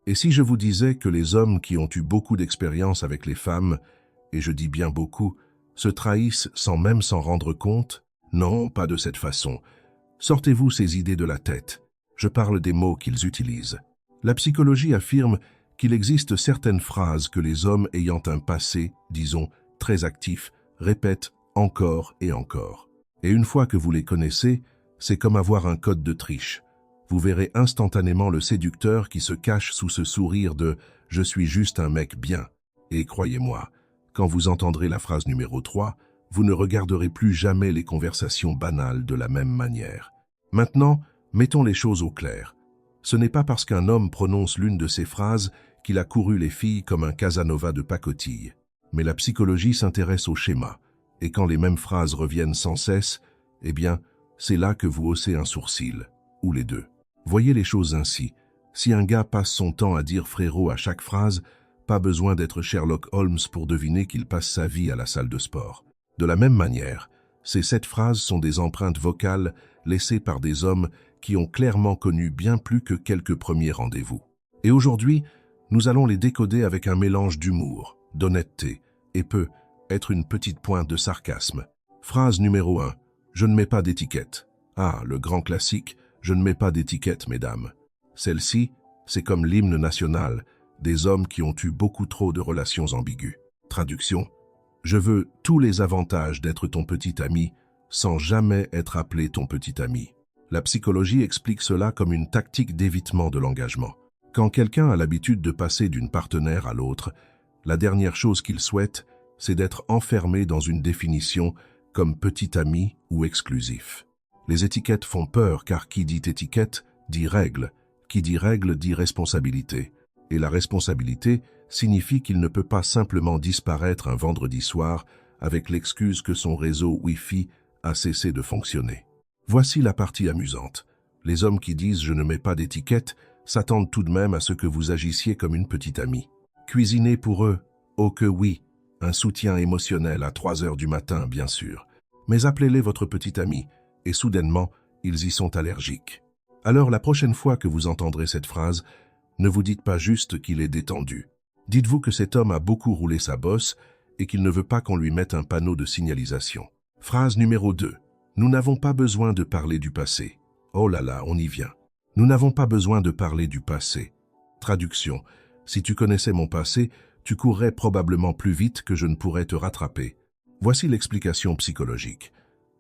Et si je vous disais que les hommes qui ont eu beaucoup d'expérience avec les femmes, et je dis bien beaucoup, se trahissent sans même s'en rendre compte? Non, pas de cette façon. Sortez-vous ces idées de la tête. Je parle des mots qu'ils utilisent. La psychologie affirme qu'il existe certaines phrases que les hommes ayant un passé, disons, très actif, répètent encore et encore. Et une fois que vous les connaissez, c'est comme avoir un code de triche. Vous verrez instantanément le séducteur qui se cache sous ce sourire de « je suis juste un mec bien ». Et croyez-moi, quand vous entendrez la phrase numéro 3, vous ne regarderez plus jamais les conversations banales de la même manière. Maintenant, mettons les choses au clair. Ce n'est pas parce qu'un homme prononce l'une de ces phrases qu'il a couru les filles comme un Casanova de pacotille. Mais la psychologie s'intéresse au schéma, et quand les mêmes phrases reviennent sans cesse, eh bien, c'est là que vous haussez un sourcil, ou les deux. Voyez les choses ainsi. Si un gars passe son temps à dire frérot à chaque phrase, pas besoin d'être Sherlock Holmes pour deviner qu'il passe sa vie à la salle de sport. De la même manière, ces 7 phrases sont des empreintes vocales laissées par des hommes qui ont clairement connu bien plus que quelques premiers rendez-vous. Et aujourd'hui, nous allons les décoder avec un mélange d'humour, d'honnêteté et peut être une petite pointe de sarcasme. Phrase numéro 1. Je ne mets pas d'étiquette. Ah, le grand classique, je ne mets pas d'étiquette, mesdames. Celle-ci, c'est comme l'hymne national des hommes qui ont eu beaucoup trop de relations ambiguës. Traduction. Je veux tous les avantages d'être ton petit ami sans jamais être appelé ton petit ami. La psychologie explique cela comme une tactique d'évitement de l'engagement. Quand quelqu'un a l'habitude de passer d'une partenaire à l'autre, la dernière chose qu'il souhaite, c'est d'être enfermé dans une définition comme petit ami ou exclusif. Les étiquettes font peur car qui dit étiquette dit règle, qui dit règle dit responsabilité. Et la responsabilité signifie qu'il ne peut pas simplement disparaître un vendredi soir avec l'excuse que son réseau Wi-Fi a cessé de fonctionner. Voici la partie amusante. Les hommes qui disent « je ne mets pas d'étiquette » s'attendent tout de même à ce que vous agissiez comme une petite amie. Cuisinez pour eux, oh que oui, un soutien émotionnel à 3 heures du matin, bien sûr. Mais appelez-les votre petit ami, et soudainement, ils y sont allergiques. Alors la prochaine fois que vous entendrez cette phrase, ne vous dites pas juste qu'il est détendu. Dites-vous que cet homme a beaucoup roulé sa bosse et qu'il ne veut pas qu'on lui mette un panneau de signalisation. Phrase numéro 2. Nous n'avons pas besoin de parler du passé. Oh là là, on y vient. Nous n'avons pas besoin de parler du passé. Traduction. Si tu connaissais mon passé, tu courrais probablement plus vite que je ne pourrais te rattraper. Voici l'explication psychologique.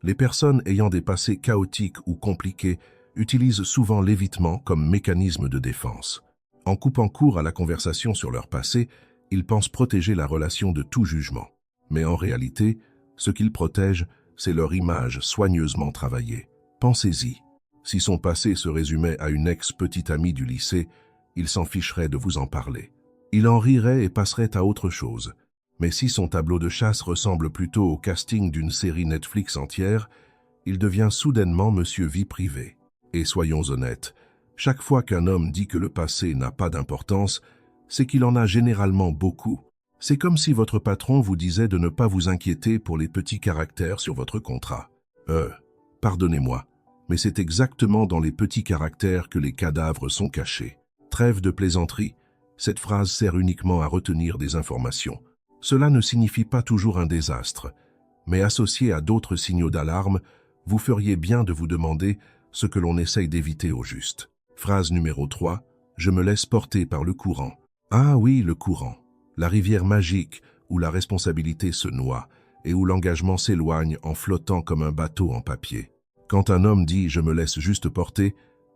Les personnes ayant des passés chaotiques ou compliqués utilisent souvent l'évitement comme mécanisme de défense. En coupant court à la conversation sur leur passé, ils pensent protéger la relation de tout jugement. Mais en réalité, ce qu'ils protègent, c'est leur image soigneusement travaillée. Pensez-y. Si son passé se résumait à une ex-petite amie du lycée, il s'en ficherait de vous en parler. Il en rirait et passerait à autre chose. Mais si son tableau de chasse ressemble plutôt au casting d'une série Netflix entière, il devient soudainement Monsieur Vie privée. Et soyons honnêtes, chaque fois qu'un homme dit que le passé n'a pas d'importance, c'est qu'il en a généralement beaucoup. C'est comme si votre patron vous disait de ne pas vous inquiéter pour les petits caractères sur votre contrat. Pardonnez-moi, mais c'est exactement dans les petits caractères que les cadavres sont cachés. Trêve de plaisanterie, cette phrase sert uniquement à retenir des informations. Cela ne signifie pas toujours un désastre, mais associé à d'autres signaux d'alarme, vous feriez bien de vous demander ce que l'on essaye d'éviter au juste. Phrase numéro 3, je me laisse porter par le courant. Ah oui, le courant. La rivière magique où la responsabilité se noie et où l'engagement s'éloigne en flottant comme un bateau en papier. Quand un homme dit « je me laisse juste porter »,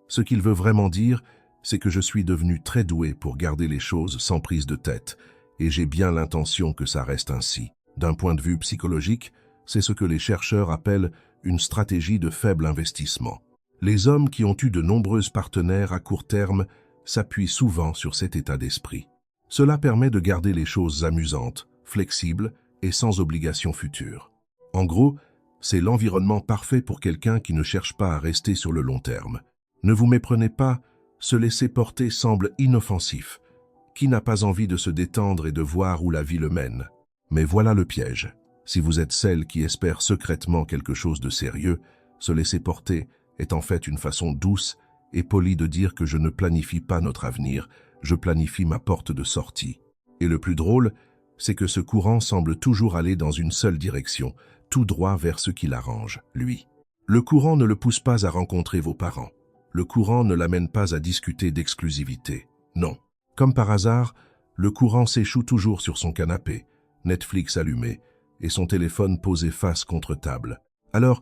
ce qu'il veut vraiment dire, c'est que je suis devenu très doué pour garder les choses sans prise de tête, et j'ai bien l'intention que ça reste ainsi. D'un point de vue psychologique, c'est ce que les chercheurs appellent une stratégie de faible investissement. Les hommes qui ont eu de nombreuses partenaires à court terme s'appuient souvent sur cet état d'esprit. Cela permet de garder les choses amusantes, flexibles et sans obligation future. En gros, c'est l'environnement parfait pour quelqu'un qui ne cherche pas à rester sur le long terme. Ne vous méprenez pas, se laisser porter semble inoffensif. Qui n'a pas envie de se détendre et de voir où la vie le mène? Mais voilà le piège. Si vous êtes celle qui espère secrètement quelque chose de sérieux, se laisser porter est en fait une façon douce et polie de dire que je ne planifie pas notre avenir je planifie ma porte de sortie. Et le plus drôle, c'est que ce courant semble toujours aller dans une seule direction, tout droit vers ce qui l'arrange, lui. Le courant ne le pousse pas à rencontrer vos parents. Le courant ne l'amène pas à discuter d'exclusivité. Non. Comme par hasard, le courant s'échoue toujours sur son canapé, Netflix allumé, et son téléphone posé face contre table. Alors,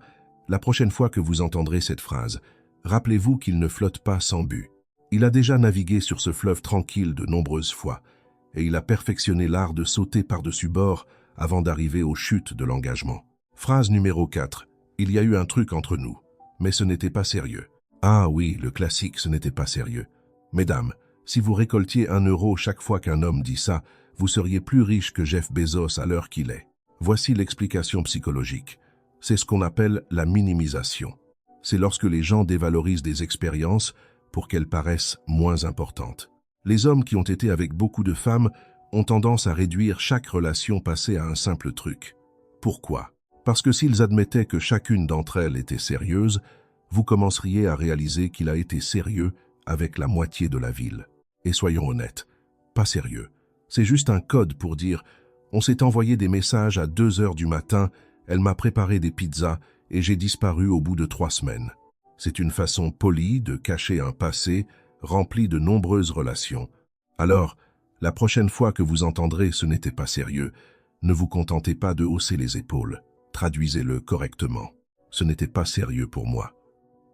la prochaine fois que vous entendrez cette phrase, rappelez-vous qu'il ne flotte pas sans but. Il a déjà navigué sur ce fleuve tranquille de nombreuses fois, et il a perfectionné l'art de sauter par-dessus bord avant d'arriver aux chutes de l'engagement. Phrase numéro 4. Il y a eu un truc entre nous, mais ce n'était pas sérieux. Ah oui, le classique, ce n'était pas sérieux. Mesdames, si vous récoltiez 1 euro chaque fois qu'un homme dit ça, vous seriez plus riche que Jeff Bezos à l'heure qu'il est. Voici l'explication psychologique. C'est ce qu'on appelle la minimisation. C'est lorsque les gens dévalorisent des expériences pour qu'elles paraissent moins importantes. Les hommes qui ont été avec beaucoup de femmes ont tendance à réduire chaque relation passée à un simple truc. Pourquoi? Parce que s'ils admettaient que chacune d'entre elles était sérieuse, vous commenceriez à réaliser qu'il a été sérieux avec la moitié de la ville. Et soyons honnêtes, pas sérieux. C'est juste un code pour dire « on s'est envoyé des messages à 2 heures du matin, elle m'a préparé des pizzas et j'ai disparu au bout de 3 semaines ». C'est une façon polie de cacher un passé rempli de nombreuses relations. Alors, la prochaine fois que vous entendrez « ce n'était pas sérieux », ne vous contentez pas de hausser les épaules. Traduisez-le correctement. Ce n'était pas sérieux pour moi.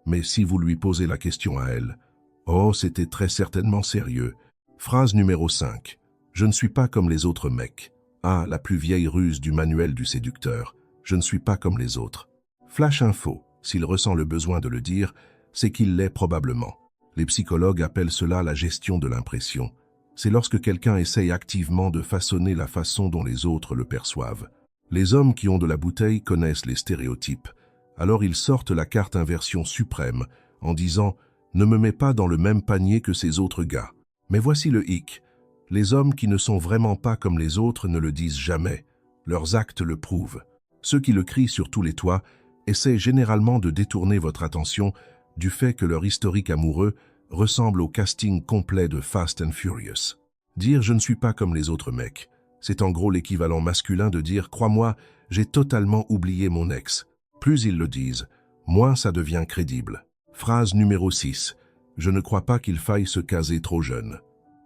Mais si vous lui posez la question à elle, « oh, c'était très certainement sérieux ». Phrase numéro 5. Je ne suis pas comme les autres mecs. Ah, la plus vieille ruse du manuel du séducteur. Je ne suis pas comme les autres. Flash info, s'il ressent le besoin de le dire, c'est qu'il l'est probablement. Les psychologues appellent cela la gestion de l'impression. C'est lorsque quelqu'un essaye activement de façonner la façon dont les autres le perçoivent. Les hommes qui ont de la bouteille connaissent les stéréotypes. Alors ils sortent la carte inversion suprême en disant « ne me mets pas dans le même panier que ces autres gars ». Mais voici le hic. Les hommes qui ne sont vraiment pas comme les autres ne le disent jamais. Leurs actes le prouvent. Ceux qui le crient sur tous les toits essaient généralement de détourner votre attention du fait que leur historique amoureux ressemble au casting complet de Fast and Furious. Dire « je ne suis pas comme les autres mecs », c'est en gros l'équivalent masculin de dire « crois-moi, j'ai totalement oublié mon ex ». Plus ils le disent, moins ça devient crédible. Phrase numéro 6. Je ne crois pas qu'il faille se caser trop jeune.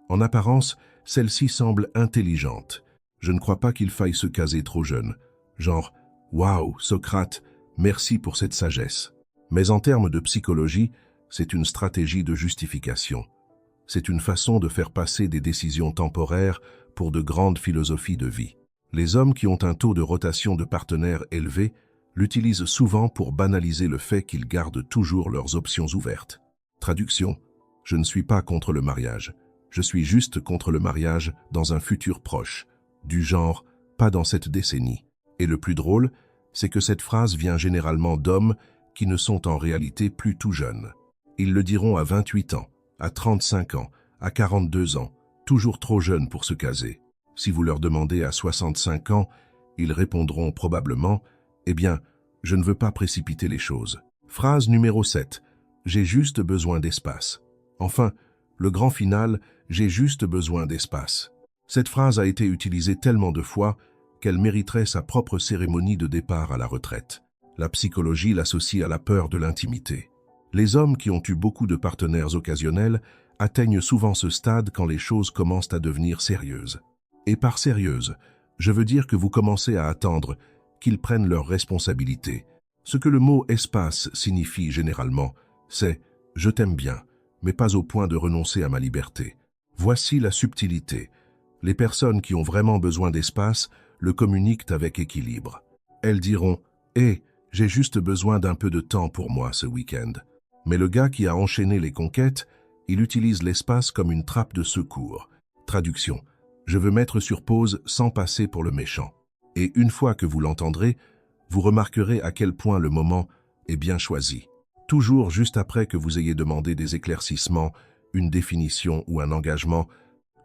En apparence, celle-ci semble intelligente. Je ne crois pas qu'il faille se caser trop jeune. Genre, waouh, Socrate, merci pour cette sagesse. Mais en termes de psychologie, c'est une stratégie de justification. C'est une façon de faire passer des décisions temporaires pour de grandes philosophies de vie. Les hommes qui ont un taux de rotation de partenaires élevé l'utilisent souvent pour banaliser le fait qu'ils gardent toujours leurs options ouvertes. Traduction, je ne suis pas contre le mariage. Je suis juste contre le mariage dans un futur proche, du genre pas dans cette décennie. Et le plus drôle, c'est que cette phrase vient généralement d'hommes qui ne sont en réalité plus tout jeunes. Ils le diront à 28 ans, à 35 ans, à 42 ans, toujours trop jeunes pour se caser. Si vous leur demandez à 65 ans, ils répondront probablement « Eh bien, je ne veux pas précipiter les choses ». Phrase numéro 7. J'ai juste besoin d'espace. Enfin, le grand final, j'ai juste besoin d'espace. Cette phrase a été utilisée tellement de fois qu'elle mériterait sa propre cérémonie de départ à la retraite. La psychologie l'associe à la peur de l'intimité. Les hommes qui ont eu beaucoup de partenaires occasionnels atteignent souvent ce stade quand les choses commencent à devenir sérieuses. Et par sérieuse, je veux dire que vous commencez à attendre qu'ils prennent leurs responsabilités. Ce que le mot « espace » signifie généralement, c'est « je t'aime bien », mais pas au point de renoncer à ma liberté. Voici la subtilité. Les personnes qui ont vraiment besoin d'espace le communiquent avec équilibre. Elles diront « Hé, j'ai juste besoin d'un peu de temps pour moi ce week-end ». Mais le gars qui a enchaîné les conquêtes, il utilise l'espace comme une trappe de secours. Traduction. Je veux mettre sur pause sans passer pour le méchant. Et une fois que vous l'entendrez, vous remarquerez à quel point le moment est bien choisi. Toujours juste après que vous ayez demandé des éclaircissements, une définition ou un engagement.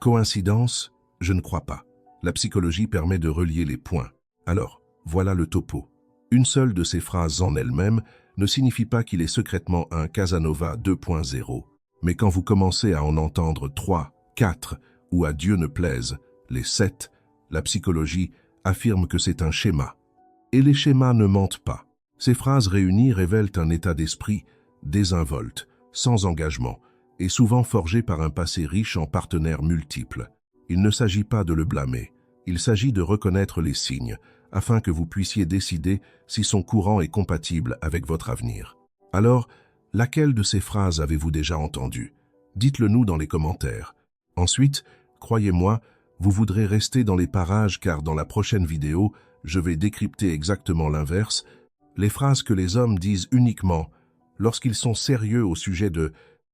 Coïncidence? Je ne crois pas. La psychologie permet de relier les points. Alors, voilà le topo. Une seule de ces phrases en elle-même ne signifie pas qu'il est secrètement un Casanova 2.0. Mais quand vous commencez à en entendre 3, 4 ou à Dieu ne plaise, les 7, la psychologie affirme que c'est un schéma. Et les schémas ne mentent pas. Ces phrases réunies révèlent un état d'esprit désinvolte, sans engagement, et souvent forgé par un passé riche en partenaires multiples. Il ne s'agit pas de le blâmer, il s'agit de reconnaître les signes, afin que vous puissiez décider si son courant est compatible avec votre avenir. Alors, laquelle de ces phrases avez-vous déjà entendue? Dites-le nous dans les commentaires. Ensuite, croyez-moi, vous voudrez rester dans les parages car dans la prochaine vidéo, je vais décrypter exactement l'inverse, les phrases que les hommes disent uniquement lorsqu'ils sont sérieux au sujet de